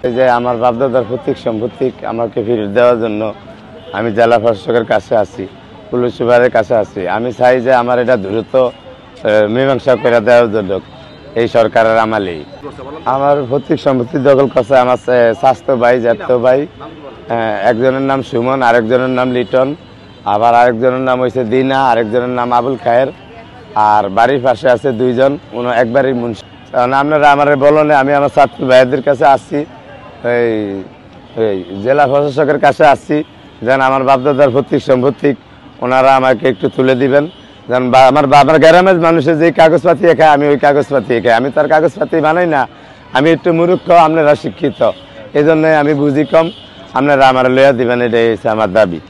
এই যে আমার বাপদাদার প্রতীক সম্পত্তি আমাকে ফিরিয়ে দেওয়ার জন্য আমি জেলা প্রশাসকের কাছে আছি, পুলিশ সুপারের কাছে আছি। আমি চাই যে আমার এটা দ্রুত মীমাংসা করে দেওয়ার জন্য এই সরকারের আমালেই। আমার প্রতীক সম্পত্তি দখল করছে আমার স্বাস্থ্য ভাই, জ্যাঠতো ভাই। একজনের নাম সুমন, আরেকজনের নাম লিটন, আবার আরেকজনের নাম হয়েছে দিনা, আরেকজনের নাম আবুল খায়ের। আর বাড়ির পাশে আছে দুইজন, একবারই মুন্সি। কারণ আপনারা আমার বলেন, আমি আমার ছাত্র ভাইদের কাছে আসছি, এই জেলা প্রশাসকের কাছে আসছি, যেন আমার বাপদাদার প্রতীক সম্পত্তি ওনারা আমাকে একটু তুলে দিবেন। যেন আমার গ্রামের মানুষের যে কাগজপাতি খায়, আমি ওই কাগজপাতি খাই। আমি তার কাগজপাতি বানাই না, আমি একটু মূর্খ, আপনারা শিক্ষিত, এই জন্যই আমি বুঝি কম। আপনারা আমার লইয়া দিবেন, এটাই হচ্ছে আমার দাবি।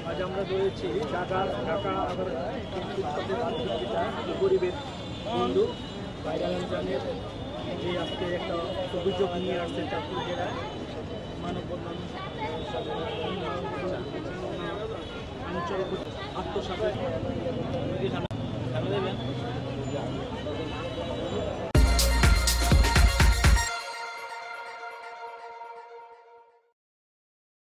আজ আমরা রয়েছি ঢাকা আবার গরিবের বন্ধু ভাইরাল রমজানের যে আজকে একটা অভিযোগ নিয়ে আসছে চাঁদপুর জেলায় মানববন্ধন অঞ্চল আত্মসাতের